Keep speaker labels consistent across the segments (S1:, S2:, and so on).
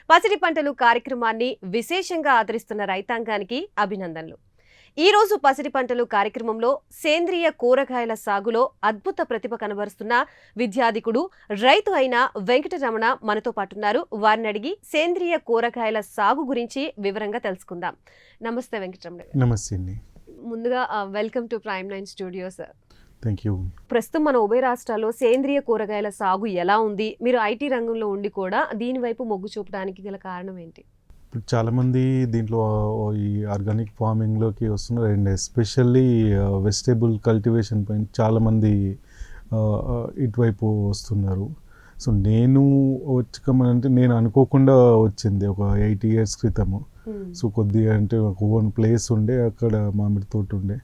S1: పసిడి పంటలు కార్యక్రమాన్ని విశేషంగా ఆదరిస్తున్న రైతాంగానికి అభినందనలు. ఈ రోజు పసిడి పంటలు కార్యక్రమంలో సేంద్రియ కూరగాయల సాగులో అద్భుత ప్రతిభ కనబరుస్తున్న విద్యాధికుడు రైతు అయిన వెంకటరమణ మనతో పాటున్నారు. వారిని అడిగి సేంద్రియ కూరగాయల సాగు గురించి వివరంగా తెలుసుకుందాం. నమస్తే వెంకటరమణ.
S2: నమస్తే.
S1: ముందుగా welcome to prime 9 studios.
S2: Thank you.
S1: ప్రస్తుతం మన ఉభయ రాష్ట్రాల్లో సేంద్రియ కూరగాయల సాగు ఎలా ఉంది? మీరు ఐటీ రంగంలో ఉండి కూడా దీని వైపు మొగ్గు చూపడానికి గల కారణం ఏంటి?
S2: ఇప్పుడు చాలామంది దీంట్లో ఈ ఆర్గానిక్ ఫార్మింగ్లోకి వస్తున్నారు అండ్ ఎస్పెషల్లీ వెజిటేబుల్ కల్టివేషన్ పైన చాలామంది ఇటువైపు వస్తున్నారు. సో నేను వచ్చామంటే నేను అనుకోకుండా వచ్చింది ఒక 8 years క్రితము. సో కొద్దిగా అంటే ఒక ఓన్ ప్లేస్ ఉండే, అక్కడ మామిడి తోట ఉండే.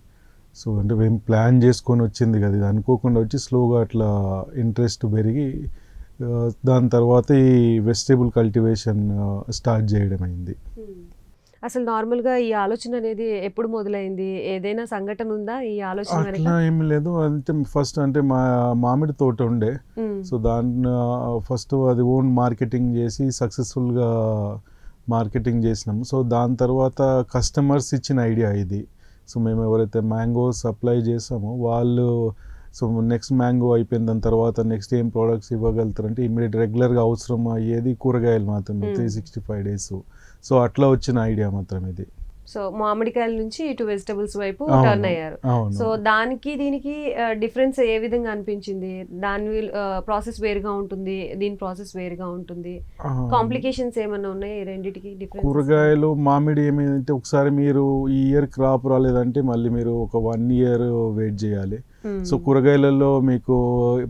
S2: సో అంటే మేము ప్లాన్ చేసుకొని వచ్చింది కదా, ఇది అనుకోకుండా వచ్చి స్లోగా అట్లా ఇంట్రెస్ట్ పెరిగి దాని తర్వాత ఈ వెజిటేబుల్ కల్టివేషన్ స్టార్ట్ చేయడం అయింది.
S1: అసలు నార్మల్గా ఈ ఆలోచన అనేది ఎప్పుడు మొదలైంది? ఏదైనా సంఘటన ఉందా ఈ ఆలోచన?
S2: అట్లా ఏమి లేదు. అంటే ఫస్ట్ అంటే మా మామిడి తోట ఉండే, సో దాన్ని ఫస్ట్ అది ఓన్ మార్కెటింగ్ చేసి సక్సెస్ఫుల్గా మార్కెటింగ్ చేసినాము. సో దాని తర్వాత కస్టమర్స్ ఇచ్చిన ఐడియా ఇది. సో మేము ఎవరైతే మ్యాంగో సప్లై చేసామో వాళ్ళు సో నెక్స్ట్ మ్యాంగో అయిపోయిన దాని తర్వాత నెక్స్ట్ ఏం ప్రోడక్ట్స్ ఇవ్వగలుగుతారంటే ఇమ్మీడియట్ రెగ్యులర్గా అవసరం అయ్యేది కూరగాయలు మాత్రమే, 365 days. సో అట్లా వచ్చిన ఐడియా మాత్రం ఇది.
S1: సో మామిడికాయల నుంచి ఇటు వెజిటబుల్స్ వైపు టర్న్ అయ్యారు. సో దానికి దీనికి డిఫరెన్స్ ఏ విధంగా అనిపించింది? దాని ప్రాసెస్ వేరుగా ఉంటుంది, దీని ప్రాసెస్ వేరుగా ఉంటుంది. కాంప్లికేషన్స్ ఏమన్నా ఉన్నాయి రెండింటికి డిఫరెన్స్?
S2: కూరగాయలు మామిడి ఏమైందంటే ఒకసారి మీరు ఈ ఇయర్ క్రాప్ రాలేదంటే మళ్ళీ మీరు ఒక 1 year వెయిట్ చేయాలి. సో కూరగాయలలో మీకు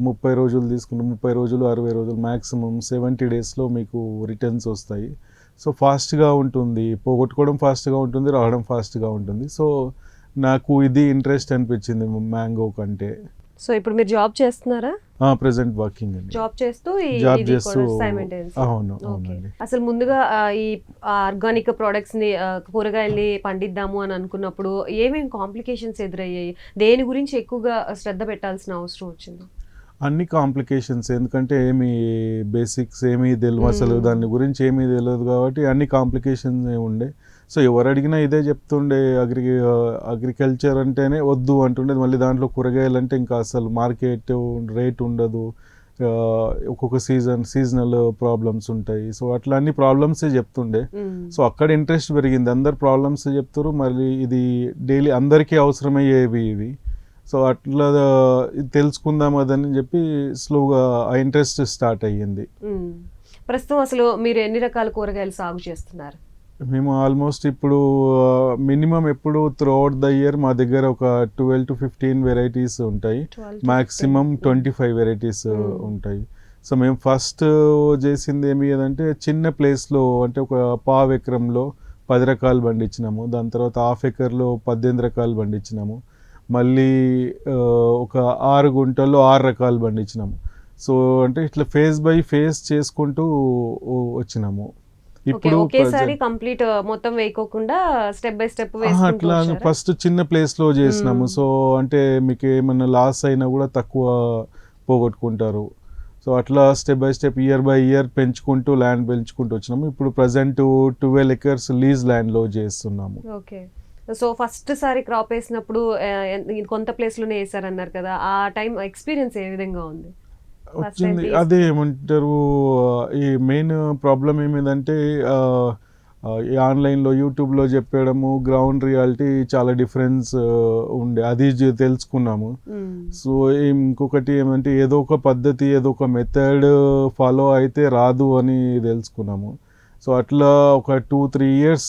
S2: 30 రోజులు తీసుకుంటే 30 రోజులు 60 రోజులు మ్యాక్సిమం 70 daysలో మీకు రిటర్న్స్ వస్తాయి. సో ఫాస్ట్గా ఉంటుంది, పోగొట్టుకోవడం ఫాస్ట్గా ఉంటుంది, రావడం ఫాస్ట్గా ఉంటుంది. సో నాకు ఇది ఇంట్రెస్ట్ అనిపించింది మ్యాంగో కంటే.
S1: సో ఇప్పుడు మీరు జాబ్ చేస్తున్నారా?
S2: ప్రెసెంట్ వర్కింగ్ అండి.
S1: జాబ్ చేస్తూ
S2: అవునండి.
S1: అసలు ముందుగా ఈ ఆర్గానిక్ ప్రొడక్ట్స్ ని కూరగాయల్ని పండిద్దాము అని అనుకున్నప్పుడు ఏమేమి కాంప్లికేషన్స్ ఎదురయ్యాయి? దేని గురించి ఎక్కువగా శ్రద్ధ పెట్టాల్సిన అవసరం వచ్చింది?
S2: అన్ని కాంప్లికేషన్స్, ఎందుకంటే ఏమి బేసిక్స్ ఏమీ తెలియదు, అసలు దాని గురించి ఏమీ తెలియదు కాబట్టి అన్ని కాంప్లికేషన్స్ ఉండే. సో ఎవరు అడిగినా ఇదే చెప్తుండే, అగ్రికల్చర్ అంటేనే వద్దు అంటుండే. మళ్ళీ దాంట్లో కూరగాయలు అంటే ఇంకా అసలు మార్కెట్ రేట్ ఉండదు, ఒక్కొక్క సీజనల్ ప్రాబ్లమ్స్ ఉంటాయి. సో అట్లా అన్ని ప్రాబ్లమ్సే చెప్తుండే. సో అక్కడ ఇంట్రెస్ట్ పెరిగింది, అందరు ప్రాబ్లమ్స్ చెప్తారు, మళ్ళీ ఇది డైలీ అందరికీ అవసరమయ్యేవి ఇవి. సో అట్లా తెలుసుకుందాం అదని చెప్పి స్లోగా ఆ ఇంట్రెస్ట్ స్టార్ట్ అయ్యింది.
S1: ప్రస్తుతం అసలు మీరు ఎన్ని రకాల కూరగాయలు సాగు చేస్తున్నారు?
S2: మేము ఆల్మోస్ట్ ఇప్పుడు మినిమం ఎప్పుడు త్రూఅవుట్ ద ఇయర్ మా దగ్గర ఒక 12 to 15 వెరైటీస్ ఉంటాయి, మ్యాక్సిమం 25 వెరైటీస్ ఉంటాయి. సో మేము ఫస్ట్ చేసింది ఏమి అంటే చిన్న ప్లేస్లో అంటే ఒక 1/2 ఎకరంలో 10 రకాలు పండించినాము. దాని తర్వాత 1/2 ఎకర్లో 18 రకాలు పండించినాము. మళ్ళీ ఒక 6 గుంటల్లో 6 రకాలు పండించినాము. సో అంటే ఇట్లా ఫేజ్ బై ఫేజ్ చేసుకుంటూ వచ్చినాము.
S1: ఇప్పుడు ఒకేసారి కంప్లీట్ మొత్తం వేయకోకుండా స్టెప్ బై స్టెప్
S2: అట్లా ఫస్ట్ చిన్న ప్లేస్ లో చేసినాము. సో అంటే మీకు ఏమన్నా లాస్ అయినా కూడా తక్కువ పోగొట్టుకుంటారు. సో అట్లా step by step year by year పెంచుకుంటూ ల్యాండ్ పెంచుకుంటూ వచ్చినాము. ఇప్పుడు ప్రజెంట్ 12 acres లీజ్ ల్యాండ్ లో చేస్తున్నాము.
S1: ఓకే. సో ఫస్ట్ సారి క్రాప్ వేసినప్పుడు కొంత ప్లేస్ లోనే వేసారన్నారు కదా, ఆ టైం ఎక్స్పీరియన్స్ ఏ విధంగా ఉంది?
S2: వచ్చింది అదే ఏమంటారు, ఈ మెయిన్ ప్రాబ్లం ఏమిటంటే ఈ ఆన్లైన్లో యూట్యూబ్లో చెప్పడము గ్రౌండ్ రియాలిటీ చాలా డిఫరెన్స్ ఉండే, అది తెలుసుకున్నాము. సో ఇంకొకటి ఏమంటే ఏదో ఒక పద్ధతి ఏదో ఒక మెథడ్ ఫాలో అయితే రాదు అని తెలుసుకున్నాము. సో అట్లా ఒక 2-3 years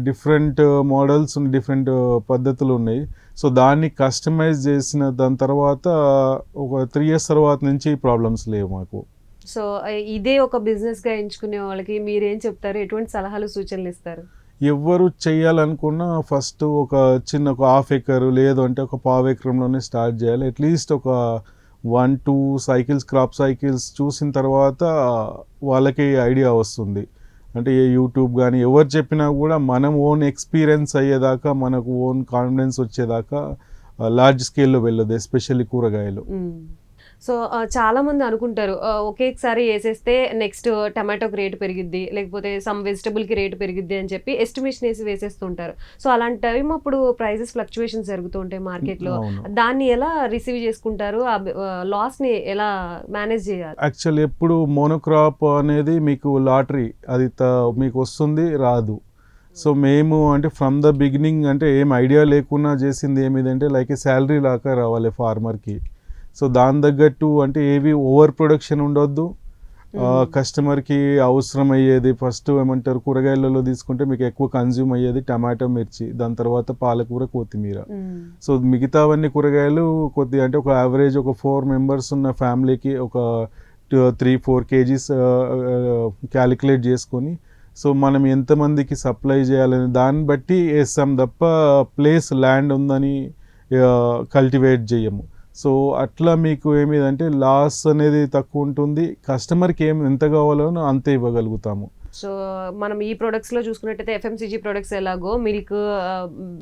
S2: డిఫరెంట్ మోడల్స్ డిఫరెంట్ పద్ధతులు ఉన్నాయి. సో దాన్ని కస్టమైజ్ చేసిన దాని తర్వాత ఒక 3 years తర్వాత నుంచి ప్రాబ్లమ్స్ లేవు మాకు.
S1: సో ఇదే ఒక బిజినెస్గా ఎంచుకునే వాళ్ళకి మీరేం చెప్తారు? ఎటువంటి సలహాలు సూచనలు ఇస్తారు?
S2: ఎవరు చేయాలనుకున్నా ఫస్ట్ ఒక 1/2 acre లేదు అంటే ఒక 1/4 ఎకరంలోనే స్టార్ట్ చేయాలి. అట్లీస్ట్ ఒక 1-2 cycles క్రాప్ సైకిల్స్ చూసిన తర్వాత వాళ్ళకి ఐడియా వస్తుంది. అంటే ఏ యూట్యూబ్ కానీ ఎవరు చెప్పినా కూడా మనం ఓన్ ఎక్స్పీరియన్స్ అయ్యేదాకా, మనకు ఓన్ కాన్ఫిడెన్స్ వచ్చేదాకా లార్జ్ స్కేల్లో వెళ్ళదు, ఎస్పెషల్లీ కూరగాయలు.
S1: సో చాలా మంది అనుకుంటారు ఒకేసారి వేసేస్తే నెక్స్ట్ టమాటోకి రేటు పెరిగిద్ది, లేకపోతే సమ్ వెజిటబుల్కి రేటు పెరిగిద్ది అని చెప్పి ఎస్టిమేషన్ వేసి వేసేస్తుంటారు. సో అలాంటి టైం అప్పుడు ప్రైజెస్ ఫ్లక్చువేషన్స్ జరుగుతూ ఉంటాయి మార్కెట్లో.
S2: అవును.
S1: దాన్ని ఎలా రిసీవ్ చేసుకుంటారు? ఆ లాస్ని ఎలా మేనేజ్ చేయాలి?
S2: యాక్చువల్లీ ఎప్పుడు మోనోక్రాప్ అనేది మీకు లాటరీ, అది మీకు వస్తుంది రాదు. సో మేము అంటే ఫ్రమ్ ద బిగినింగ్ అంటే ఏం ఐడియా లేకుండా చేసింది ఏమిదంటే లైక్ ఏ శాలరీ లాగా రావాలి ఫార్మర్కి. సో దాని తగ్గట్టు అంటే ఏవి ఓవర్ ప్రొడక్షన్ ఉండొద్దు. కస్టమర్కి అవసరం అయ్యేది ఫస్ట్ ఏమంటారు, కూరగాయలలో తీసుకుంటే మీకు ఎక్కువ కన్జ్యూమ్ అయ్యేది టమాటో, మిర్చి, దాని తర్వాత పాలకూర, కొత్తిమీర. సో మిగతావన్నీ కూరగాయలు కొద్దిగా అంటే ఒక యావరేజ్ ఒక 4 మెంబర్స్ ఉన్న ఫ్యామిలీకి ఒక 3-4 kgs క్యాలిక్యులేట్ చేసుకొని సో మనం ఎంతమందికి సప్లై చేయాలని దాన్ని బట్టి వేస్తాం తప్ప ప్లేస్ ల్యాండ్ ఉందని కల్టివేట్ చేయము. సో అట్లా మీకు ఏమిదంటే లాస్ అనేది తక్కువ ఉంటుంది, కస్టమర్కి ఎంత కావాలో అంతే ఇవ్వగలుగుతాము.
S1: సో మనం ఈ ప్రొడక్ట్స్లో చూసుకున్నట్టయితే ఎఫ్ఎంసీజీ ప్రొడక్ట్స్ ఎలాగో, మిల్క్,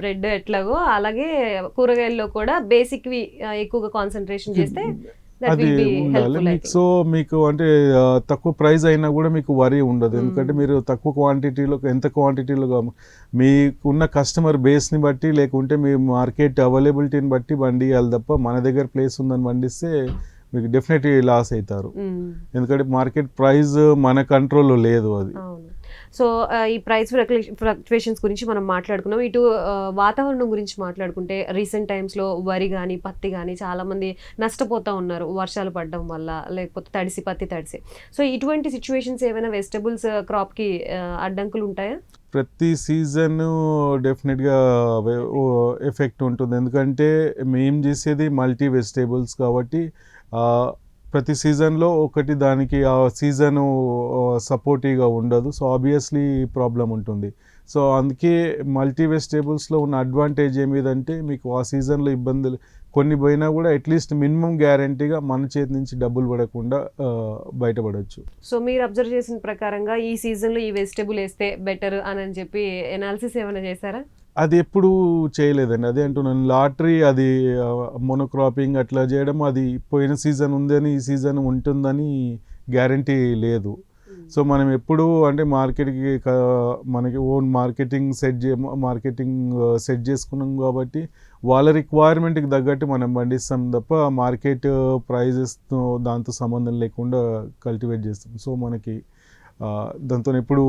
S1: బ్రెడ్ ఎట్లాగో, అలాగే కూరగాయల్లో కూడా బేసిక్వి ఎక్కువగా కాన్సన్ట్రేషన్ చేస్తే
S2: అది ఉండాలి మీకు. సో మీకు అంటే తక్కువ ప్రైస్ అయినా కూడా మీకు వరీ ఉండదు, ఎందుకంటే మీరు తక్కువ క్వాంటిటీలో ఎంత క్వాంటిటీలో మీకున్న కస్టమర్ బేస్ని బట్టి లేకుంటే మీ మార్కెట్ అవైలబిలిటీని బట్టి పండియాలి తప్ప మన దగ్గర ప్లేస్ ఉందని పండిస్తే మీకు డెఫినెట్లీ లాస్ అవుతారు, ఎందుకంటే మార్కెట్ ప్రైస్ మన కంట్రోల్లో లేదు అది.
S1: సో ఈ ప్రైస్ ఫ్లక్చువేషన్స్ గురించి మనం మాట్లాడుకున్నాం. ఇటు వాతావరణం గురించి మాట్లాడుకుంటే రీసెంట్ టైమ్స్లో వరి కానీ పత్తి కానీ చాలామంది నష్టపోతూ ఉన్నారు వర్షాలు పడడం వల్ల, లేకపోతే పత్తి తడిసి. సో ఇటువంటి సిచ్యువేషన్స్ ఏమైనా వెజిటబుల్స్ క్రాప్కి అడ్డంకులు ఉంటాయా?
S2: ప్రతి సీజన్ డెఫినెట్గా ఎఫెక్ట్ ఉంటుంది, ఎందుకంటే మేము చేసేది మల్టీ వెజిటేబుల్స్ కాబట్టి ప్రతి సీజన్లో ఒకటి దానికి ఆ సీజను సపోర్టివ్గా ఉండదు. సో ఆబ్వియస్లీ ప్రాబ్లం ఉంటుంది. సో అందుకే మల్టీ వెజిటేబుల్స్లో ఉన్న అడ్వాంటేజ్ ఏమిదంటే మీకు ఆ సీజన్లో ఇబ్బందులు కొన్ని పోయినా కూడా అట్లీస్ట్ మినిమం గ్యారంటీగా మన చేతి నుంచి డబ్బులు పడకుండా బయటపడవచ్చు.
S1: సో మీరు అబ్జర్వ్ చేసిన ప్రకారంగా ఈ సీజన్లో ఈ వెజిటేబుల్ వేస్తే బెటర్ అని చెప్పి ఎనాలిసిస్ ఏమైనా చేశారా?
S2: అది ఎప్పుడు చేయలేదండి, అదే అంటున్నాను, లాటరీ అది మోనోక్రాపింగ్ అట్లా చేయడం, అది పోయిన సీజన్ ఉందని ఈ సీజన్ ఉంటుందని గ్యారంటీ లేదు. సో మనం ఎప్పుడు అంటే మార్కెట్కి మనకి ఓన్ మార్కెటింగ్ సెట్ చేసుకున్నాం కాబట్టి వాళ్ళ రిక్వైర్మెంట్కి తగ్గట్టు మనం పండిస్తాం తప్ప మార్కెట్ ప్రైజెస్తో దాంతో సంబంధం లేకుండా కల్టివేట్ చేస్తాం. సో మనకి దాంతో ఎప్పుడు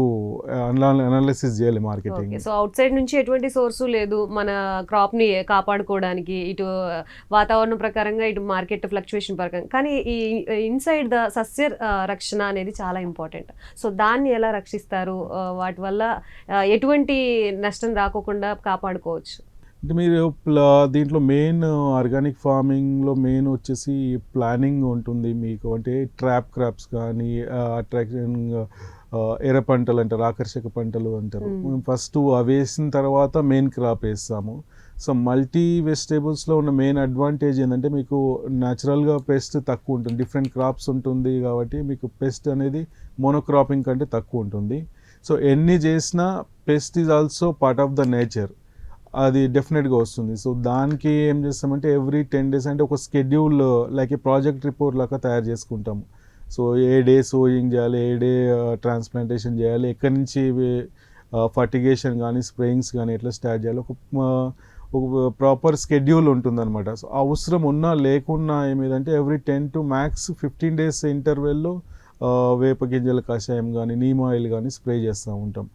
S2: అనాలిసిస్ చేయాలి మార్కెటింగ్.
S1: సో అవుట్ సైడ్ నుంచి ఎటువంటి సోర్సు లేదు మన క్రాప్ని కాపాడుకోవడానికి, ఇటు వాతావరణం ప్రకారంగా ఇటు మార్కెట్ ఫ్లక్చువేషన్ ప్రకారం. కానీ ఈ ఇన్సైడ్ ద సస్య రక్షణ అనేది చాలా ఇంపార్టెంట్. సో దాన్ని ఎలా రక్షిస్తారు? వాటి వల్ల ఎటువంటి నష్టం రాకోకుండా కాపాడుకోవచ్చు?
S2: అంటే మీరు దీంట్లో మెయిన్ ఆర్గానిక్ ఫార్మింగ్లో మెయిన్ వచ్చేసి ప్లానింగ్ ఉంటుంది మీకు. అంటే ట్రాప్ క్రాప్స్ కానీ అట్రాక్షన్ ఎర్ర పంటలు అంటారు, ఆకర్షక పంటలు అంటారు. ఫస్ట్ అవి వేసిన తర్వాత మెయిన్ క్రాప్ వేస్తాము. సో మల్టీ వెజిటేబుల్స్లో ఉన్న మెయిన్ అడ్వాంటేజ్ ఏంటంటే మీకు న్యాచురల్గా పెస్ట్ తక్కువ ఉంటుంది, డిఫరెంట్ క్రాప్స్ ఉంటుంది కాబట్టి మీకు పెస్ట్ అనేది మోనోక్రాపింగ్ కంటే తక్కువ ఉంటుంది. సో ఎన్ని చేసినా pest is also part of the nature, అది డెఫినెట్గా వస్తుంది. సో దానికి ఏం చేస్తామంటే ఎవ్రీ 10 days అంటే ఒక స్కెడ్యూల్ లైక్ ఏ ప్రాజెక్ట్ రిపోర్ట్ లాగా తయారు చేసుకుంటాము. సో ఏ డే సోయింగ్ చేయాలి, ఏ డే ట్రాన్స్ప్లాంటేషన్ చేయాలి, ఎక్కడి నుంచి ఫర్టిగేషన్ కానీ స్ప్రేయింగ్స్ కానీ ఎట్లా స్టార్ట్ చేయాలి, ఒక ప్రాపర్ స్కెడ్యూల్ ఉంటుందన్నమాట. సో అవసరం ఉన్నా లేకున్నా ఏమిదంటే ఎవ్రీ 10 to max 15 days ఇంటర్వెల్లో వేప గింజల కషాయం కానీ నీమ్ ఆయిల్ కానీ స్ప్రే చేస్తూ ఉంటాం.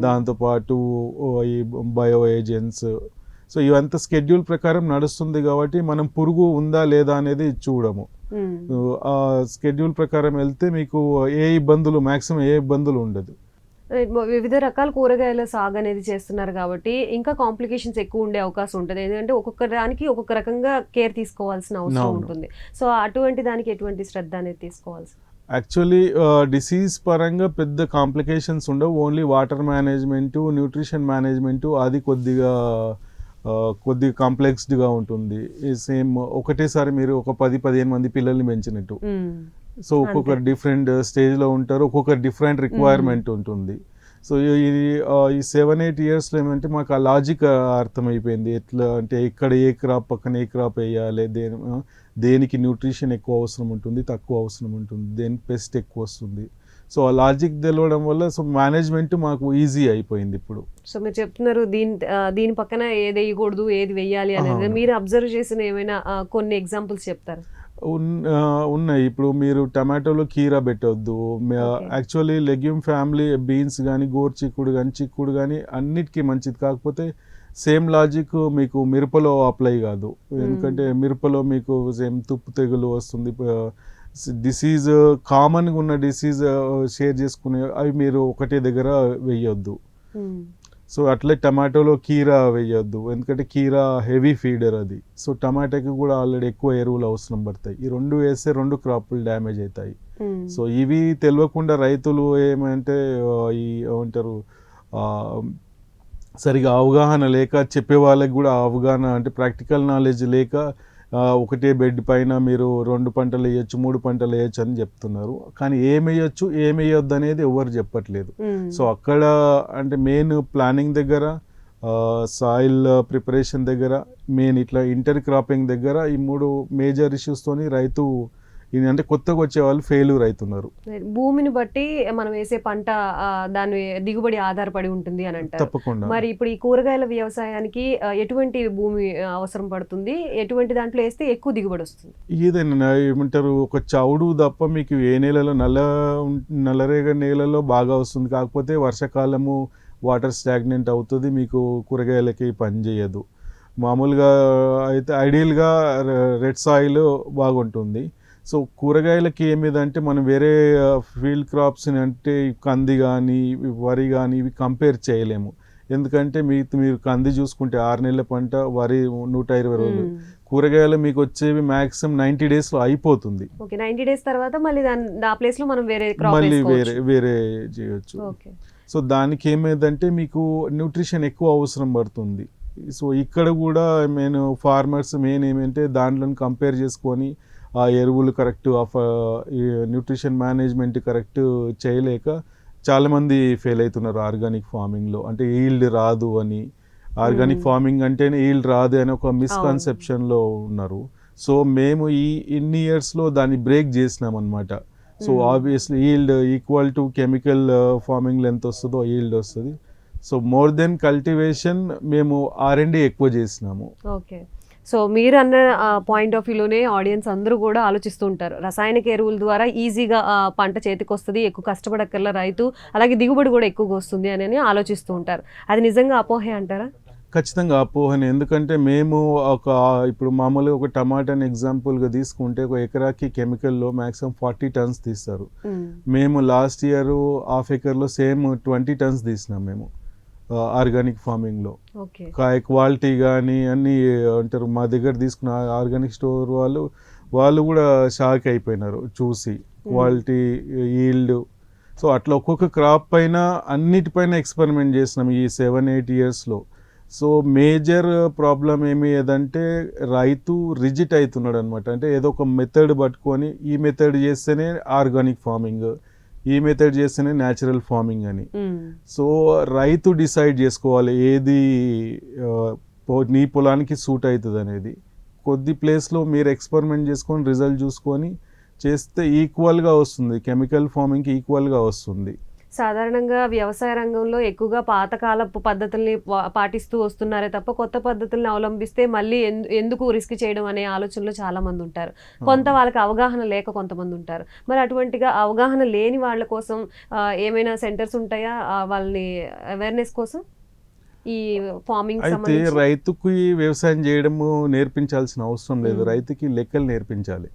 S2: దాంతోపాటు ఈ బయో ఏజెంట్స్. సో ఇవంతా స్కెడ్యూల్ ప్రకారం నడుస్తుంది కాబట్టి మనం పురుగు ఉందా లేదా అనేది చూడము. ఆ స్కెడ్యూల్ ప్రకారం వెళ్తే మీకు మ్యాక్సిమం ఏ ఇబ్బందులు ఉండదు.
S1: వివిధ రకాల కూరగాయల సాగు అనేది చేస్తున్నారు కాబట్టి ఇంకా కాంప్లికేషన్స్ ఎక్కువ ఉండే అవకాశం ఉంటుంది, ఎందుకంటే ఒక్కొక్క దానికి ఒక్కొక్క రకంగా కేర్ తీసుకోవాల్సిన అవసరం ఉంటుంది. సో అటువంటి దానికి ఎటువంటి శ్రద్ధ అనేది తీసుకోవాల్సి?
S2: యాక్చువల్లీ డిసీజ్ పరంగా పెద్ద కాంప్లికేషన్స్ ఉండవు, only water management, nutrition management అది కొద్దిగా కాంప్లెక్స్డ్గా ఉంటుంది. సేమ్ ఒకటేసారి మీరు ఒక 10-15 మంది పిల్లల్ని పెంచినట్టు. సో ఒక్కొక్కరు డిఫరెంట్ స్టేజ్లో ఉంటారు, ఒక్కొక్కరు డిఫరెంట్ రిక్వైర్మెంట్ ఉంటుంది. సో ఈ 7-8 yearsలో ఏమంటే మాకు ఆ లాజిక్ అర్థమైపోయింది, ఎట్లా అంటే ఇక్కడ ఏ క్రాప్ పక్కన ఏ క్రాప్ వేయాలి, దేనికి న్యూట్రిషన్ ఎక్కువ అవసరం ఉంటుంది, తక్కువ అవసరం ఉంటుంది, దేనికి పెస్ట్ ఎక్కువ వస్తుంది. సో ఆ లాజిక్ తెలవడం వల్ల సో మేనేజ్మెంట్ మాకు ఈజీ అయిపోయింది ఇప్పుడు.
S1: సో మీరు చెప్తున్నారు దీని పక్కన ఏది వేయకూడదు, ఏది వెయ్యాలి అనేది.
S2: అవును.
S1: మీరు అబ్జర్వ్ చేసిన ఏమైనా కొన్ని ఎగ్జాంపుల్స్ చెప్తారు?
S2: ఉన్నాయి. ఇప్పుడు మీరు టమాటోలో కీరా పెట్టవద్దు.
S1: Okay.
S2: Actually legume family beans కానీ, చిక్కుడు కానీ అన్నిటికీ మంచిది. కాకపోతే సేమ్ లాజిక్ మీకు మిరపలో అప్లై కాదు. ఎందుకంటే మిరపలో మీకు సేమ్ తుప్పు తెగులు వస్తుంది, డిసీజ్ కామన్గా ఉన్న డిసీజ్ షేర్ చేసుకునే అవి మీరు ఒకటే దగ్గర వేయొద్దు. సో అట్లే టమాటోలో కీరా వేయొద్దు, ఎందుకంటే కీరా హెవీ ఫీడర్ అది. సో టమాటాకి కూడా ఆల్రెడీ ఎక్కువ ఎరువులు అవసరం పడతాయి. ఈ రెండు వేస్తే 2 క్రాపులు డ్యామేజ్ అవుతాయి. సో ఇవి తెలియకుండా రైతులు ఏమంటే ఈ ఏమంటారు సరిగా అవగాహన లేక, చెప్పే వాళ్ళకి కూడా అవగాహన అంటే ప్రాక్టికల్ నాలెడ్జ్ లేక ఒకటే బెడ్ పైన మీరు 2 పంటలు వేయచ్చు, 3 పంటలు వేయచ్చు అని చెప్తున్నారు. కానీ ఏం వేయచ్చు, ఏం వేయొద్దు అనేది ఎవరు చెప్పట్లేదు. సో అక్కడ అంటే మెయిన్ ప్లానింగ్ దగ్గర, సాయిల్ ప్రిపరేషన్ దగ్గర, మెయిన్ ఇట్లా ఇంటర్ క్రాపింగ్ దగ్గర ఈ 3 మేజర్ ఇష్యూస్తోని రైతు ఇది అంటే కొత్తగా వచ్చే వాళ్ళు ఫెయిల్యూర్ అవుతున్నారు.
S1: భూమిని బట్టి మనం వేసే పంట దాని దిగుబడి ఆధారపడి ఉంటుంది అని అంటారు.
S2: తప్పకుండా.
S1: మరి ఇప్పుడు ఈ కూరగాయల వ్యవసాయానికి ఎటువంటి భూమి అవసరం పడుతుంది, ఎటువంటి దాంట్లో వేస్తే ఎక్కువ దిగుబడి వస్తుంది?
S2: ఏదైనా ఏమంటారు, ఒక చౌడు తప్ప మీకు ఏ నేలలో నల్లరేగడి నేలలో బాగా వస్తుంది. కాకపోతే వర్షాకాలము వాటర్ స్టాగ్నెంట్ అవుతుంది, మీకు కూరగాయలకి పని చేయదు. మామూలుగా అయితే ఐడియల్గా రెడ్ సాయిల్ బాగుంటుంది. సో కూరగాయలకి ఏమిదంటే మనం వేరే ఫీల్డ్ క్రాప్స్ అంటే కంది కానీ, వరి కానీ ఇవి కంపేర్ చేయలేము. ఎందుకంటే మీరు కంది చూసుకుంటే 6 నెలల పంట, వరి 120 రోజులు. కూరగాయలు మీకు వచ్చేవి మ్యాక్సిమం 90 days అయిపోతుంది.
S1: 90 days తర్వాత మళ్ళీ ఆ ప్లేస్ లో మనం
S2: మళ్ళీ వేరే చేయొచ్చు. సో దానికి ఏమైందంటే మీకు న్యూట్రిషన్ ఎక్కువ అవసరం పడుతుంది. సో ఇక్కడ కూడా ఫార్మర్స్ మెయిన్ ఏమంటే దాంట్లో కంపేర్ చేసుకొని ఆ ఎరువులు కరెక్ట్, న్యూట్రిషన్ మేనేజ్మెంట్ కరెక్ట్ చేయలేక చాలామంది ఫెయిల్ అవుతున్నారు ఆర్గానిక్ ఫార్మింగ్లో. అంటే ఈల్డ్ రాదు అని, ఆర్గానిక్ ఫార్మింగ్ అంటేనే ఈల్డ్ రాదు అని ఒక మిస్కన్సెప్షన్లో ఉన్నారు. సో మేము ఇన్ని ఇయర్స్లో దాన్ని బ్రేక్ చేసినాం అనమాట. So obviously yield equal to chemical ఫార్మింగ్లో ఎంత వస్తుందో ఈల్డ్ వస్తుంది. సో మోర్ దెన్ కల్టివేషన్ మేము R&D ఎక్కువ చేసినాము.
S1: ఓకే. సో మీరు అన్న పాయింట్ ఆఫ్ వ్యూలోనే ఆడియన్స్ అందరూ కూడా ఆలోచిస్తూ ఉంటారు, రసాయనిక ఎరువుల ద్వారా ఈజీగా పంట చేతికి వస్తుంది, ఎక్కువ కష్టపడక్కర్లా రైతు, అలాగే దిగుబడి కూడా ఎక్కువగా వస్తుంది అని ఆలోచిస్తూ ఉంటారు. అది నిజంగా అపోహే అంటారా?
S2: ఖచ్చితంగా అపోహనే. ఎందుకంటే మేము ఇప్పుడు మామూలుగా ఒక టమాటాని ఎగ్జాంపుల్గా తీసుకుంటే ఒక ఎకరాకి కెమికల్లో మ్యాక్సిమం 40 tons తీస్తారు. మేము లాస్ట్ ఇయర్ హాఫ్ ఎకర్లో సేమ్ 20 tons తీసినాం మేము ఆర్గానిక్ ఫార్మింగ్లో. కాయ క్వాలిటీ కానీ అన్నీ అంటారు. మా దగ్గర తీసుకున్న ఆర్గానిక్ స్టోర్ వాళ్ళు కూడా షాక్ అయిపోయినారు చూసి క్వాలిటీ, ఈల్డ్. సో అట్లా ఒక్కొక్క క్రాప్ పైన అన్నిటిపైన ఎక్స్పెరిమెంట్ చేసినాం ఈ 7-8 yearsలో. సో మేజర్ ప్రాబ్లం ఏదంటే రైతు రిజిట్ అవుతున్నాడు అనమాట. అంటే ఏదో ఒక మెథడ్ పట్టుకొని ఈ మెథడ్ చేస్తేనే ఆర్గానిక్ ఫార్మింగ్, ఈ మెథడ్ చేస్తేనే న్యాచురల్ ఫార్మింగ్ అని. సో రైతు డిసైడ్ చేసుకోవాలి ఏది నీ పొలానికి సూట్ అవుతుంది అనేది. కొద్ది ప్లేస్లో మీరు ఎక్స్పెరిమెంట్ చేసుకొని రిజల్ట్ చూసుకొని చేస్తే ఈక్వల్గా వస్తుంది, కెమికల్ ఫార్మింగ్కి ఈక్వల్గా వస్తుంది.
S1: సాధారణంగా వ్యవసాయ రంగంలో ఎక్కువగా పాతకాలపు పద్ధతుల్ని పాటిస్తూ వస్తున్నారే తప్ప కొత్త పద్ధతుల్ని అవలంబిస్తే మళ్ళీ ఎందుకు రిస్క్ చేయడం అనే ఆలోచనలో చాలా మంది ఉంటారు. కొంత వాళ్ళకి అవగాహన లేక కొంతమంది ఉంటారు. మరి అటువంటిగా అవగాహన లేని వాళ్ళ కోసం ఏమైనా సెంటర్స్ ఉంటాయా వాళ్ళని అవేర్నెస్ కోసం? ఈ ఫార్మింగ్
S2: అయితే రైతుకి వ్యవసాయం చేయడము నేర్పించాల్సిన అవసరం లేదు, రైతుకి లెక్కలు నేర్పించాలి.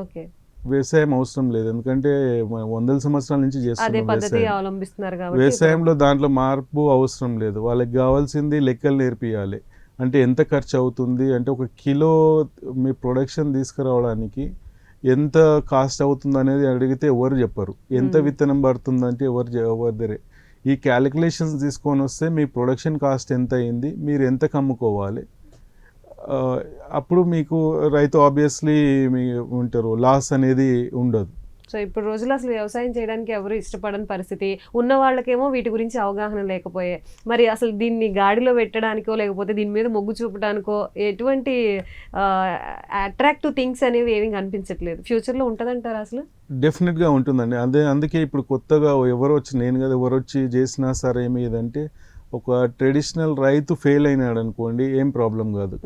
S1: ఓకే.
S2: వ్యవసాయం అవసరం లేదు, ఎందుకంటే 100 సంవత్సరాల నుంచి
S1: చేస్తున్నారు.
S2: వ్యవసాయంలో దాంట్లో మార్పు అవసరం లేదు. వాళ్ళకి కావాల్సింది లెక్కలు నేర్పియాలి. అంటే ఎంత ఖర్చు అవుతుంది, అంటే 1 కిలో మీ ప్రొడక్షన్ తీసుకురావడానికి ఎంత కాస్ట్ అవుతుంది అనేది అడిగితే ఎవరు చెప్పరు. ఎంత విత్తనం పడుతుందంటే ఎవరిదరే. ఈ క్యాలిక్యులేషన్స్ తీసుకొని వస్తే మీ ప్రొడక్షన్ కాస్ట్ ఎంత అయింది, మీరు ఎంత కమ్ముకోవాలి, అప్పుడు మీకు రైతు ఆబ్వియస్లీ మీ ఉంటారు లాస్ అనేది ఉండదు.
S1: సో ఇప్పుడు రోజుల్లో అసలు వ్యవసాయం చేయడానికి ఎవరు ఇష్టపడని పరిస్థితి, ఉన్న వాళ్ళకేమో వీటి గురించి అవగాహన లేకపోయే, మరి అసలు దీన్ని గాడిలో పెట్టడానికో లేకపోతే దీని మీద మొగ్గు చూపడానికో ఎటువంటి అట్రాక్టివ్ థింగ్స్ అనేవి ఏమీ కనిపించట్లేదు. ఫ్యూచర్లో ఉంటుందంటారా అసలు?
S2: డెఫినెట్గా ఉంటుందండి. అందుకే ఇప్పుడు కొత్తగా ఎవరు వచ్చి, నేను కదా ఎవరు వచ్చి చేసినా సరే ఏదంటే ఒక ట్రెడిషనల్ రైతు ఫెయిల్ అయినాడు అనుకోండి, ఏం ప్రాబ్లం కాదు.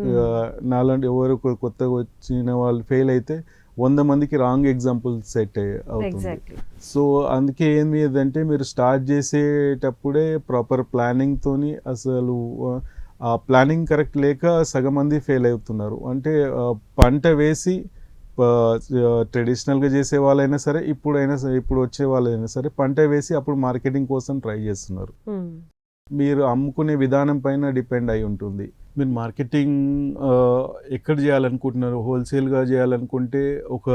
S2: నాలాంటి ఎవరు కొత్తగా వచ్చిన వాళ్ళు ఫెయిల్ అయితే 100 మందికి రాంగ్ ఎగ్జాంపుల్ సెట్ అవుతుంది. సో అందుకే ఏదంటే మీరు స్టార్ట్ చేసేటప్పుడే ప్రాపర్ ప్లానింగ్తోని, అసలు ఆ ప్లానింగ్ కరెక్ట్ లేక సగం మంది ఫెయిల్ అవుతున్నారు. అంటే పంట వేసి ట్రెడిషనల్గా చేసే వాళ్ళైనా సరే, ఇప్పుడు వచ్చే వాళ్ళైనా సరే పంట వేసి అప్పుడు మార్కెటింగ్ కోసం ట్రై చేస్తున్నారు. మీరు అమ్ముకునే విధానం పైన డిపెండ్ అయి ఉంటుంది. మీరు మార్కెటింగ్ ఎక్కడ చేయాలనుకుంటున్నారు? హోల్సేల్గా చేయాలనుకుంటే ఒక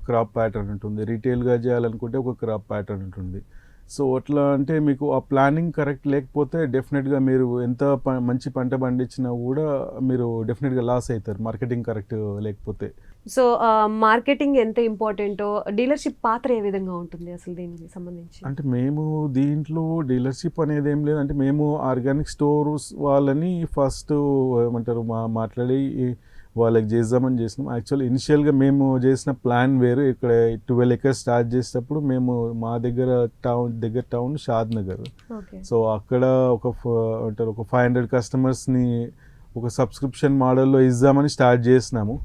S2: క్రాప్ ప్యాటర్న్ ఉంటుంది, రీటైల్గా చేయాలనుకుంటే ఒక క్రాప్ ప్యాటర్న్ ఉంటుంది. సో అట్లా అంటే మీకు ఆ ప్లానింగ్ కరెక్ట్ లేకపోతే డెఫినెట్గా మీరు ఎంత మంచి పంట పండించినా కూడా మీరు డెఫినెట్గా లాస్ అవుతారు, మార్కెటింగ్ కరెక్ట్ లేకపోతే.
S1: సో మార్కెటింగ్ ఎంత ఇంపార్టెంటో, డీలర్షిప్ పాత్ర ఏ విధంగా ఉంటుంది అసలు దీనికి సంబంధించి?
S2: అంటే మేము దీంట్లో డీలర్షిప్ అనేది ఏం లేదు. అంటే మేము ఆర్గానిక్ స్టోర్స్ వాళ్ళని ఫస్ట్ ఏమంటారు మాట్లాడి వాళ్ళకి చేద్దామని చేసినాం. యాక్చువల్లీ ఇనిషియల్గా మేము చేసిన ప్లాన్ వేరు. ఇక్కడ 12 acres స్టార్ట్ చేసేటప్పుడు మేము మా టౌన్ షాద్ నగర్. సో అక్కడ ఒక 500 కస్టమర్స్ని ఒక సబ్స్క్రిప్షన్ మోడల్లో ఇద్దామని స్టార్ట్ చేసినాము.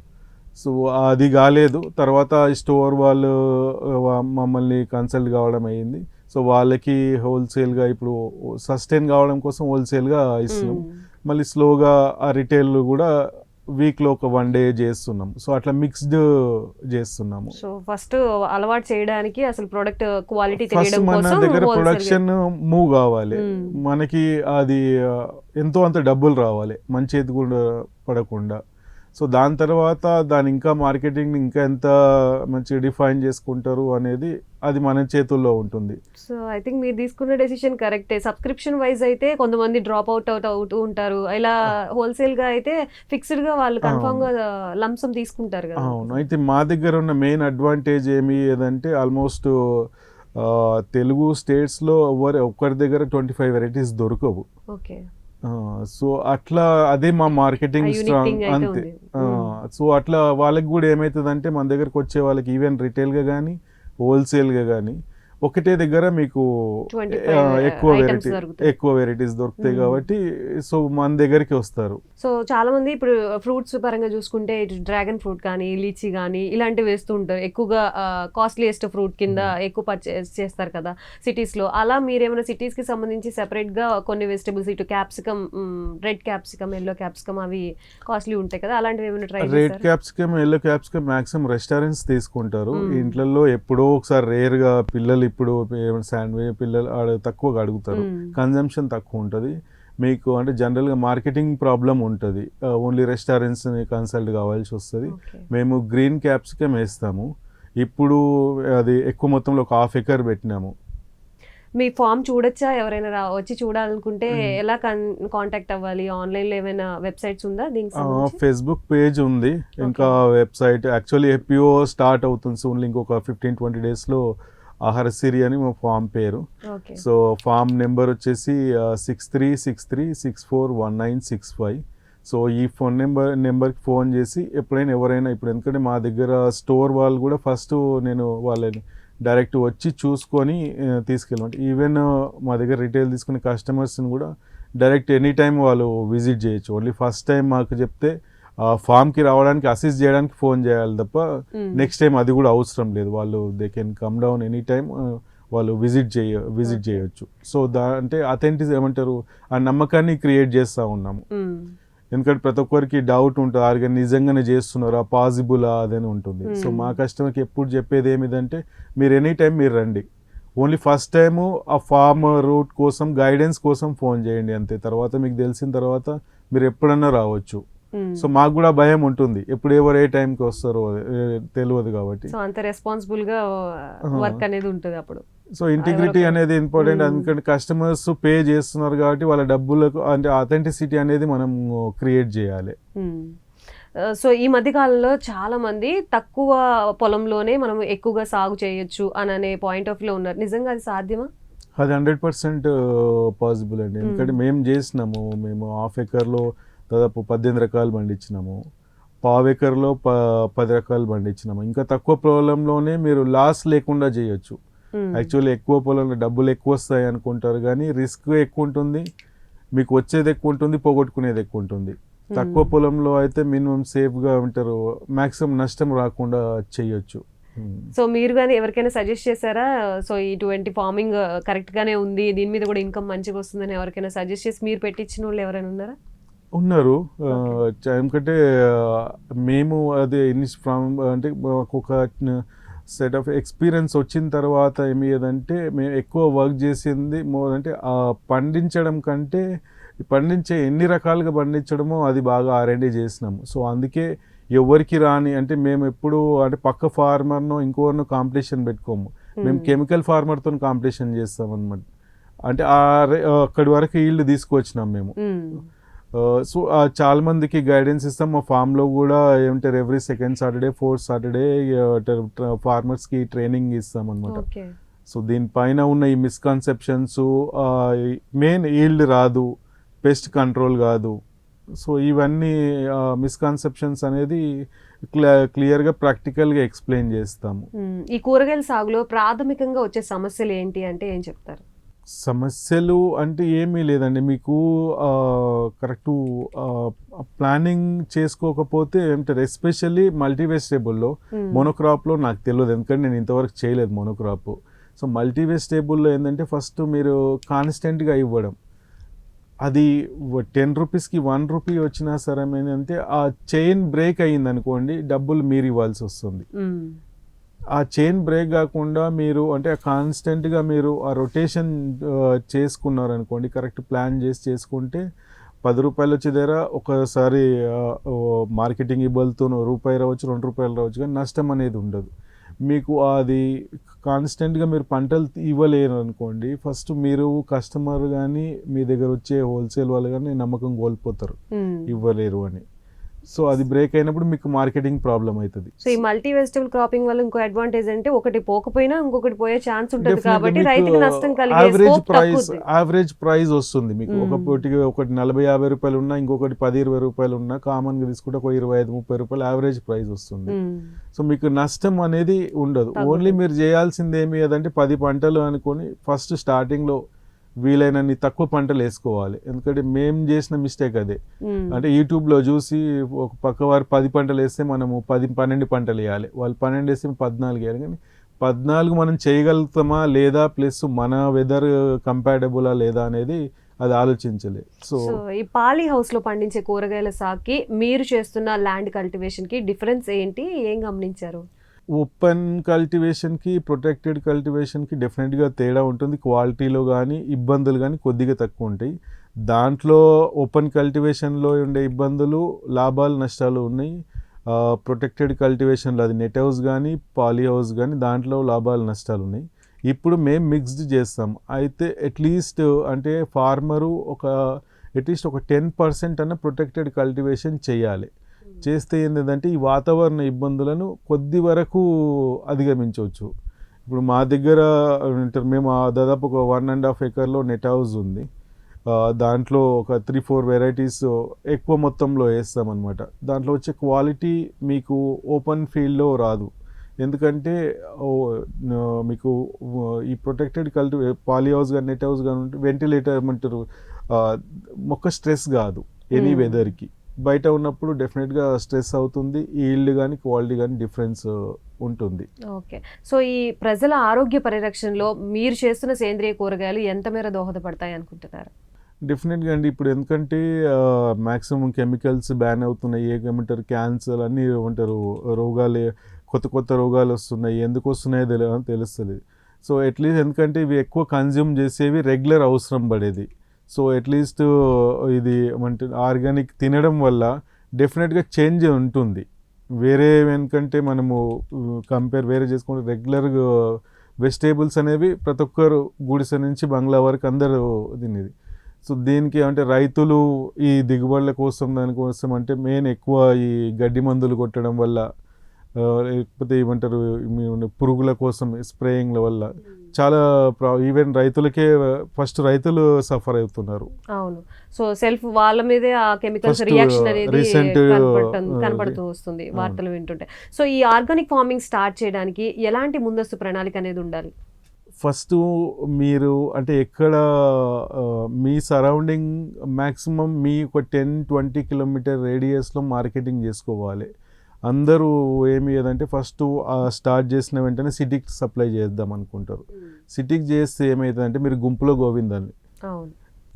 S2: సో అది కాలేదు. తర్వాత స్టోర్ వాళ్ళు మమ్మల్ని కన్సల్ట్ కావడం అయ్యింది. సో వాళ్ళకి హోల్సేల్గా ఇప్పుడు సస్టైన్ కావడం కోసం హోల్సేల్గా ఇస్తున్నాం. మళ్ళీ స్లోగా ఆ రిటైల్ కూడా వీక్లో ఒక 1 day చేస్తున్నాం. సో అట్లా మిక్స్డ్ చేస్తున్నాము.
S1: సో ఫస్ట్ అలవాటు చేయడానికి అసలు ప్రొడక్ట్ క్వాలిటీ
S2: ఫస్ట్ మన దగ్గర ప్రొడక్షన్ మూవ్ కావాలి, మనకి అది ఎంతో అంత డబ్బులు రావాలి, మంచి ఎదుగుడు పడకుండా. సో దాని తర్వాత దాని ఇంకా మార్కెటింగ్ ఇంకా ఎంత మంచిగా డిఫైన్ చేసుకుంటారు అనేది అది మన చేతుల్లో ఉంటుంది.
S1: సో ఐ థింక్ మీరు తీసుకున్న డెసిషన్ కరెక్టే. సబ్స్క్రిప్షన్ వైజ్ అయితే కొంతమంది డ్రాప్ అవుతూ ఉంటారు, ఇలా హోల్సేల్గా అయితే ఫిక్స్డ్గా వాళ్ళు కన్ఫామ్గా లంసం తీసుకుంటారు కదా.
S2: అవును. అయితే మా దగ్గర ఉన్న మెయిన్ అడ్వాంటేజ్ ఏదంటే ఆల్మోస్ట్ తెలుగు స్టేట్స్లో ఒక్కరి దగ్గర 25 varieties దొరకవు.
S1: ఓకే.
S2: సో అట్లా అదే మా మార్కెటింగ్ స్ట్రాంగ్ అంతే. సో అట్లా వాళ్ళకి కూడా ఏమవుతుందంటే మన దగ్గరకు వచ్చే వాళ్ళకి ఈవెన్ రిటైల్గా కానీ హోల్సేల్గా కానీ ఒకటే దగ్గర మీకు ఎక్కువ వెరైటీస్ దొరుకుతాయి కాబట్టి సో మన దగ్గరికి వస్తారు.
S1: సో చాలా మంది ఇప్పుడు ఫ్రూట్స్ పరంగా చూసుకుంటే డ్రాగన్ ఫ్రూట్ కానీ లీచీ కానీ ఇలాంటివి వేస్తూ ఉంటారు, ఎక్కువగా కాస్ట్లీయెస్ట్ ఫ్రూట్ కింద ఎక్కువ పర్చేస్ చేస్తారు కదా సిటీస్లో. అలా మీరేమైనా సిటీస్కి సంబంధించి సెపరేట్గా కొన్ని వెజిటబుల్స్, ఇటు capsicum, red capsicum, yellow capsicum అవి కాస్ట్లీ ఉంటాయి కదా, అలాంటివి ఏమైనా ట్రై చేశారా?
S2: Red capsicum, yellow capsicum maximum restaurants తీసుకుంటారు. ఇంట్లో ఎప్పుడో ఒకసారి రేర్గా పిల్లలు ఇప్పుడు శాండ్విచ్ పిల్లలు తక్కువగా అడుగుతారు, కన్జంప్షన్ తక్కువ ఉంటుంది మీకు. అంటే జనరల్గా మార్కెటింగ్ ప్రాబ్లం ఉంటుంది, ఓన్లీ రెస్టారెంట్స్ని కన్సల్ట్ కావాల్సి వస్తుంది. మేము గ్రీన్ క్యాప్సికమ్ వేస్తాము. ఇప్పుడు అది ఎక్కువ మొత్తంలో ఒక 1/2 acre పెట్టినాము.
S1: మీ ఫామ్ చూడొచ్చా? ఎవరైనా వచ్చి చూడాలనుకుంటే ఎలా కాంటాక్ట్ అవ్వాలి? ఆన్లైన్లో ఏమైనా వెబ్సైట్స్ ఉందా దీనికి?
S2: ఫేస్బుక్ పేజ్ ఉంది, ఇంకా వెబ్సైట్. యాక్చువల్లీ ఎపిఓ స్టార్ట్ అవుతుంది సూన్, ఇంకొక 15-20 daysలో ఆహార సిరి అని మా ఫామ్ పేరు. సో ఫామ్ నెంబర్ వచ్చేసి 6363641965. సో ఈ నెంబర్కి ఫోన్ చేసి ఎప్పుడైనా ఎవరైనా ఇప్పుడు, ఎందుకంటే మా దగ్గర స్టోర్ వాళ్ళు కూడా ఫస్ట్ నేను వాళ్ళని డైరెక్ట్ వచ్చి చూసుకొని తీసుకెళ్ళమంటే, ఈవెన్ మా దగ్గర రిటైల్ తీసుకునే కస్టమర్స్ని కూడా డైరెక్ట్ ఎనీ టైం వాళ్ళు విజిట్ చేయొచ్చు. ఓన్లీ ఫస్ట్ టైం మాకు చెప్తే ఫామ్కి రావడానికి అసిస్ట్ చేయడానికి ఫోన్ చేయాలి తప్ప నెక్స్ట్ టైం అది కూడా అవసరం లేదు. వాళ్ళు they can come down any time, వాళ్ళు విజిట్ చేయొచ్చు. సో అంటే అథెంటిక్ ఏమంటారు, ఆ నమ్మకాన్ని క్రియేట్ చేస్తూ ఉన్నాము. ఎందుకంటే ప్రతి ఒక్కరికి డౌట్ ఉంటుంది, ఆర్గా నిజంగానే చేస్తున్నారా, పాసిబులా అదని ఉంటుంది. సో మా కస్టమర్కి ఎప్పుడు చెప్పేది ఏమిటంటే మీరు ఎనీ టైం మీరు రండి, ఓన్లీ ఫస్ట్ టైము ఆ ఫార్మ్ రూట్ కోసం గైడెన్స్ కోసం ఫోన్ చేయండి అంతే. తర్వాత మీకు తెలిసిన తర్వాత మీరు ఎప్పుడన్నా రావచ్చు. సో మాకు కూడా భయం ఉంటుంది, ఎప్పుడు ఎవరు ఏ టైంకి వస్తారో తెలియదు కాబట్టి.
S1: సో అంత రెస్పాన్సిబుల్ గా వర్క్ అనేది ఉంటుంది అప్పుడు.
S2: సో ఇంటిగ్రిటీ అనేది ఇంపార్టెంట్, ఎందుకంటే కస్టమర్స్ పే చేస్తున్నారు కాబట్టి వాళ్ళ డబ్బులకు అంటే అథెంటిసిటీ అనేది మనం క్రియేట్ చేయాలి.
S1: సో ఈ మధ్య కాలంలో చాలా మంది తక్కువ పొలంలోనే మనం ఎక్కువగా సాగు చేయొచ్చు అనే పాయింట్ ఆఫ్ లో ఉన్నారు. నిజంగా అది సాధ్యమా?
S2: అది 100% పాసిబుల్ అండి. ఎందుకంటే మేము హాఫ్ ఎకర్లో దాదాపు 18 రకాలు పండించినాము, పావు ఎకర్లో 10 రకాలు పండించినాము. ఇంకా తక్కువ పొలంలోనే మీరు లాస్ లేకుండా చేయొచ్చు. యాక్చువల్లీ ఎక్కువ పొలంలో డబ్బులు ఎక్కువ వస్తాయి అనుకుంటారు, కానీ రిస్క్ ఎక్కువ ఉంటుంది, మీకు వచ్చేది ఎక్కువ ఉంటుంది, పోగొట్టుకునేది ఎక్కువ ఉంటుంది. తక్కువ పొలంలో అయితే మినిమం సేఫ్గా ఉంటారు, మ్యాక్సిమం నష్టం రాకుండా చేయొచ్చు.
S1: సో మీరు కానీ ఎవరికైనా సజెస్ట్ చేశారా? సో ఇటువంటి ఫార్మింగ్ కరెక్ట్ గానే ఉంది, దీని మీద కూడా ఇన్కమ్ మంచిగా వస్తుందని ఎవరికైనా సజెస్ట్ చేసి మీరు పెట్టించిన వాళ్ళు ఎవరైనా ఉన్నారా?
S2: ఉన్నారు. ఎందుకంటే మేము అదే అంటే మాకు ఒక సెట్ ఆఫ్ ఎక్స్పీరియన్స్ వచ్చిన తర్వాత ఏమిదంటే మేము ఎక్కువ వర్క్ చేసింది అంటే పండించడం కంటే పండించే ఎన్ని రకాలుగా పండించడమో అది బాగా R&D చేసినాము. సో అందుకే ఎవరికి రాని అంటే మేము ఎప్పుడు అంటే పక్క ఫార్మర్నో ఇంకోనో కాంపిటీషన్ పెట్టుకోము, మేము కెమికల్ ఫార్మర్తో కాంపిటీషన్ చేస్తాం అనమాట. అంటే అక్కడి వరకు ఈల్డ్ తీసుకొచ్చినాం మేము. సో చాలా మందికి గైడెన్స్ ఇస్తాం. మా ఫామ్లో కూడా ఏమంటారు every second Saturday, fourth Saturday ఫార్మర్స్కి ట్రైనింగ్ ఇస్తాం అనమాట. సో దీనిపైన ఉన్న ఈ మిస్కన్సెప్షన్స్, మెయిన్ ఈల్డ్ రాదు, పెస్ట్ కంట్రోల్ కాదు, సో ఇవన్నీ మిస్కన్సెప్షన్స్ అనేది క్లియర్గా ప్రాక్టికల్గా ఎక్స్ప్లెయిన్ చేస్తాము.
S1: ఈ కూరగాయల సాగులో ప్రాథమికంగా వచ్చే సమస్యలు ఏంటి అంటే ఏం చెప్తారు?
S2: సమస్యలు అంటే ఏమీ లేదండి, మీకు కరెక్ట్ ప్లానింగ్ చేసుకోకపోతే ఏమంటారు, ఎస్పెషల్లీ మల్టీ వెజిటేబుల్లో మోనోక్రాప్లో నాకు తెలియదు, ఎందుకంటే నేను ఇంతవరకు చేయలేదు మోనోక్రాప్. సో మల్టీ వెజిటేబుల్లో ఏంటంటే ఫస్ట్ మీరు కాన్స్టెంట్గా ఇవ్వడం, అది 10 రూపీస్కి 1 రూపీ వచ్చినా సరే ఏంటంటే ఆ చైన్ బ్రేక్ అయ్యింది అనుకోండి, డబ్బులు మీరు ఇవ్వాల్సి వస్తుంది. ఆ చైన్ బ్రేక్ కాకుండా మీరు అంటే కాన్స్టెంట్గా మీరు ఆ రొటేషన్ చేసుకున్నారనుకోండి, కరెక్ట్ ప్లాన్ చేసి చేసుకుంటే 10 రూపాయలు వచ్చే దగ్గర ఒకసారి మార్కెటింగ్ ఇబ్బందితో రూపాయి రావచ్చు, 2 రూపాయలు రావచ్చు, కానీ నష్టం అనేది ఉండదు మీకు. అది కాన్స్టెంట్గా మీరు పంటలు ఇవ్వలేరు అనుకోండి, ఫస్ట్ మీరు కస్టమర్ కానీ మీ దగ్గర వచ్చే హోల్సేల్ వాళ్ళు కానీ నమ్మకం కోల్పోతారు ఇవ్వలేరు అని. సో అది బ్రేక్ అయినప్పుడు మీకు మార్కెటింగ్ ప్రాబ్లం అవుతుంది.
S1: సో ఈ మల్టీ వెజిటబుల్ క్రాపింగ్ వల్ల ఇంకో అడ్వాంటేజ్ అంటే ఒకటి పోకపోయినా ఇంకొకటి పోయే ఛాన్స్ ఉంటుంది కాబట్టి రైతుకి నష్టం కలిగే స్కోప్ తక్కువ.
S2: యావరేజ్ ప్రైస్ వస్తుంది మీకు. ఒకటి 40-50 రూపాయలు ఉన్నా, ఇంకొకటి 10-20 రూపాయలు ఉన్నా, కామన్ గా తీసుకుంటే ఒక 25-30 రూపాయలు యావరేజ్ ప్రైస్ వస్తుంది. సో మీకు నష్టం అనేది ఉండదు. ఓన్లీ మీరు చేయాల్సింది ఏమి అదంటే 10 పంటలు అనుకొని ఫస్ట్ స్టార్టింగ్ లో వీలైనన్ని తక్కువ పంటలు వేసుకోవాలి. ఎందుకంటే మేము చేసిన మిస్టేక్ అదే, అంటే యూట్యూబ్లో చూసి ఒక పక్క వారు 10 పంటలు వేస్తే మనము 10-12 పంటలు వేయాలి, వాళ్ళు 12 వేస్తే 14 వేయాలి, కానీ 14 మనం చేయగలుగుతామా లేదా, ప్లస్ మన వెదర్ కంపాటబులా లేదా అనేది అది ఆలోచించలేదు. సో
S1: ఈ పాలీ హౌస్ లో పండించే కూరగాయల సాగుకి మీరు చేస్తున్న ల్యాండ్ కల్టివేషన్ కి డిఫరెన్స్ ఏంటి, ఏం గమనించారు?
S2: ఓపెన్ కల్టివేషన్కి ప్రొటెక్టెడ్ కల్టివేషన్కి డెఫినెట్గా తేడా ఉంటుంది. క్వాలిటీలో కానీ ఇబ్బందులు కానీ కొద్దిగా తక్కువ ఉంటాయి. దాంట్లో ఓపెన్ కల్టివేషన్లో ఉండే ఇబ్బందులు, లాభాలు నష్టాలు ఉన్నాయి. ప్రొటెక్టెడ్ కల్టివేషన్లో అది నెట్ హౌస్ కానీ పాలీ హౌస్ కానీ దాంట్లో లాభాలు నష్టాలు ఉన్నాయి. ఇప్పుడు మేము మిక్స్డ్ చేస్తాం. అయితే అట్లీస్ట్ అంటే ఫార్మరు అట్లీస్ట్ ఒక 10% అన్న ప్రొటెక్టెడ్ కల్టివేషన్ చేయాలి. చేస్తే ఏంటంటే ఈ వాతావరణ ఇబ్బందులను కొద్ది వరకు అధిగమించవచ్చు. ఇప్పుడు మా దగ్గర మేము దాదాపు ఒక 1.5 ఎకర్లో నెట్ హౌస్ ఉంది. దాంట్లో ఒక 3-4 వెరైటీస్ ఎక్కువ మొత్తంలో వేస్తామన్నమాట. దాంట్లో వచ్చే క్వాలిటీ మీకు ఓపెన్ ఫీల్డ్లో రాదు. ఎందుకంటే మీకు ఈ ప్రొటెక్టెడ్ పాలీ హౌస్ కానీ నెట్ హౌస్ కానీ ఉంటే వెంటిలేటర్ ఏమంటారు, మొక్క స్ట్రెస్ కాదు ఎనీ వెదర్కి. బయట ఉన్నప్పుడు డెఫినెట్గా స్ట్రెస్ అవుతుంది, ఈల్డ్ కానీ క్వాలిటీ కానీ డిఫరెన్స్ ఉంటుంది.
S1: ఓకే, సో ఈ ప్రజల ఆరోగ్య పరిరక్షణలో మీరు చేస్తున్న సేంద్రియ కూరగాయలు ఎంత మేర దోహదపడతాయి అనుకుంటున్నారు?
S2: డెఫినెట్గా అండి. ఇప్పుడు ఎందుకంటే మ్యాక్సిమం కెమికల్స్ బ్యాన్ అవుతున్నాయి, ఏమంటారు క్యాన్సర్ అన్నీ ఏమంటారు రోగాలు, కొత్త రోగాలు వస్తున్నాయి. ఎందుకు వస్తున్నాయో తెలుస్తుంది. సో అట్లీస్ట్ ఎందుకంటే ఇవి ఎక్కువ కన్జ్యూమ్ చేసేవి రెగ్యులర్ అవసరం పడేది. సో అట్లీస్ట్ ఇది అంటే ఆర్గానిక్ తినడం వల్ల డెఫినెట్గా చేంజ్ ఉంటుంది. వేరే ఎందుకంటే మనము వేరే చేసుకుంటే రెగ్యులర్గా వెజిటేబుల్స్ అనేవి ప్రతి ఒక్కరు గుడిసె నుంచి బంగ్లా వరకు అందరూ తినేది. సో దీనికి అంటే రైతులు ఈ దిగుబడుల కోసం దానికోసం అంటే మెయిన్ ఎక్కువ ఈ గడ్డి మందులు కొట్టడం వల్ల లేకపోతే ఏమంటారు పురుగుల కోసం స్ప్రేయింగ్ల వల్ల చాలా ఈవెన్ రైతులకే ఫస్ట్ రైతులు సఫర్ అవుతున్నారు.
S1: అవును. సో సెల్ఫ్ వాళ్ళ మీదే ఆ కెమికల్స్
S2: First,
S1: రియాక్షన్ అనేది
S2: recent,
S1: కనపడుతూ వస్తుంది వార్తలు వింటుంటే. సో ఈ ఆర్గానిక్ ఫార్మింగ్ స్టార్ట్ చేయడానికి ఎలాంటి ముందస్తు ప్రణాళిక అనేది ఉండాలి?
S2: ఫస్ట్ మీరు అంటే ఎక్కడ మీ సరౌండింగ్ మ్యాక్సిమం మీ ఒక 10-20 కిలోమీటర్ రేడియస్లో మార్కెటింగ్ చేసుకోవాలి. అందరూ ఏమి ఏదంటే ఫస్ట్ స్టార్ట్ చేసిన వెంటనే సిటీకి సప్లై చేద్దాం అనుకుంటారు. సిటీకి చేస్తే ఏమవుతుందంటే మీరు గుంపులో గోవిందాన్ని.
S1: అవును.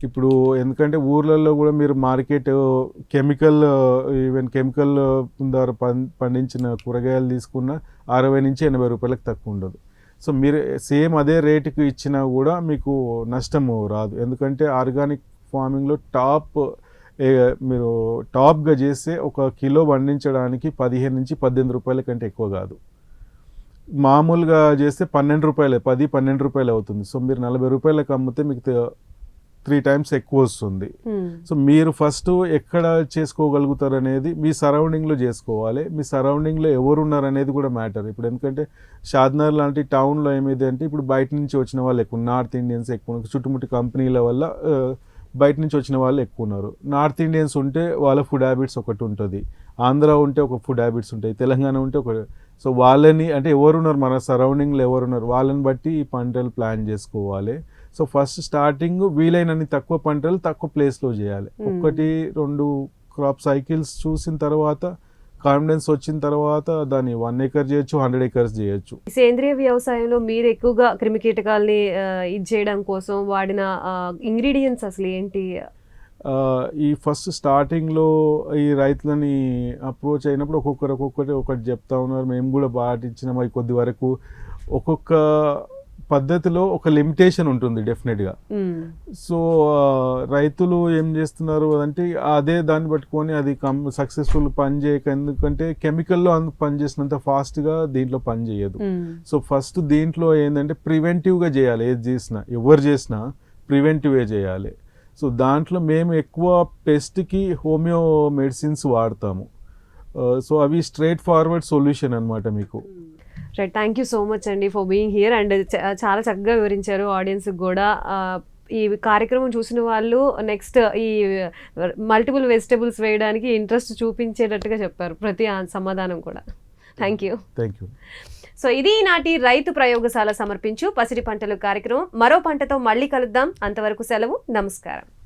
S2: ఇప్పుడు ఎందుకంటే ఊర్లలో కూడా మీరు మార్కెట్ ఈవెన్ కెమికల్ ద్వారా పండించిన కూరగాయలు తీసుకున్న 60 నుంచి 80 రూపాయలకు తక్కువ ఉండదు. సో మీరు సేమ్ అదే రేటుకి ఇచ్చినా కూడా మీకు నష్టము రాదు. ఎందుకంటే ఆర్గానిక్ ఫార్మింగ్లో మీరు టాప్గా చేస్తే ఒక కిలో పండించడానికి 15 నుంచి 18 రూపాయల కంటే ఎక్కువ కాదు. మామూలుగా చేస్తే 12 రూపాయలే, 10-12 రూపాయలు అవుతుంది. సో మీరు 40 రూపాయలకు అమ్మితే మీకు 3 టైమ్స్ ఎక్కువ వస్తుంది. సో మీరు ఫస్ట్ ఎక్కడ చేసుకోగలుగుతారు అనేది మీ సరౌండింగ్లో చేసుకోవాలి. మీ సరౌండింగ్లో ఎవరు ఉన్నారు అనేది కూడా మ్యాటర్. ఇప్పుడు ఎందుకంటే షాద్నగర్ లాంటి టౌన్లో ఏమైంది అంటే ఇప్పుడు బయట నుంచి వచ్చిన వాళ్ళు ఎక్కువ, నార్త్ ఇండియన్స్ ఎక్కువ, చుట్టుముట్టు కంపెనీల వల్ల బయట నుంచి వచ్చిన వాళ్ళు ఎక్కువ ఉన్నారు. నార్త్ ఇండియన్స్ ఉంటే వాళ్ళ ఫుడ్ హ్యాబిట్స్ ఒకటి ఉంటుంది, ఆంధ్ర ఉంటే ఒక ఫుడ్ హ్యాబిట్స్ ఉంటాయి, తెలంగాణ ఉంటే ఒక. సో వాళ్ళని అంటే ఎవరున్నారు మన సరౌండింగ్లో ఎవరున్నారు వాళ్ళని బట్టి ఈ పంటలు ప్లాన్ చేసుకోవాలి. సో ఫస్ట్ స్టార్టింగ్ వీలైనన్ని తక్కువ పంటలు తక్కువ ప్లేస్లో చేయాలి. 1-2 క్రాప్ సైకిల్స్ చూసిన తర్వాత కాన్ఫిడెన్స్ వచ్చిన తర్వాత దాన్ని 1 acre చేయొచ్చు, 100 acres చేయొచ్చు.
S1: సేంద్రియ వ్యవసాయంలో మీరు ఎక్కువగా క్రిమికీటకాలని ఇది చేయడం కోసం వాడిన ఇంగ్రీడియంట్స్ అసలు ఏంటి?
S2: ఈ ఫస్ట్ స్టార్టింగ్లో ఈ రైతులని అప్రోచ్ అయినప్పుడు ఒక్కొక్కటి చెప్తా ఉన్నారు. మేము కూడా పాటించినాం. అవి కొద్ది వరకు ఒక్కొక్క పద్ధతిలో ఒక లిమిటేషన్ ఉంటుంది డెఫినెట్గా. సో రైతులు ఏం చేస్తున్నారు అంటే అదే దాన్ని పట్టుకొని అది సక్సెస్ఫుల్ పని చేయక, ఎందుకంటే కెమికల్లో పని చేసినంత ఫాస్ట్గా దీంట్లో పని చేయదు. సో ఫస్ట్ దీంట్లో ఏంటంటే ప్రివెంటివ్గా చేయాలి. ఏది చేసినా ఎవరు చేసినా ప్రివెంటివే చేయాలి. సో దాంట్లో మేము ఎక్కువ పెస్ట్కి హోమియో మెడిసిన్స్ వాడతాము. సో అవి స్ట్రైట్ ఫార్వర్డ్ సొల్యూషన్ అనమాట మీకు.
S1: Right, thank you so much అండి ఫర్ బీయింగ్ హియర్ అండ్ చాలా చక్కగా వివరించారు ఆడియన్స్కి కూడా. ఈ కార్యక్రమం చూసిన వాళ్ళు నెక్స్ట్ ఈ మల్టిపుల్ వెజిటబుల్స్ వేయడానికి ఇంట్రెస్ట్ చూపించేటట్టుగా చెప్పారు ప్రతి సమాధానం కూడా. Thank you. సో ఇది ఈనాటి రైతు ప్రయోగశాల సమర్పించు పసిడి పంటలు కార్యక్రమం. మరో పంటతో మళ్ళీ కలుద్దాం. అంతవరకు సెలవు, నమస్కారం.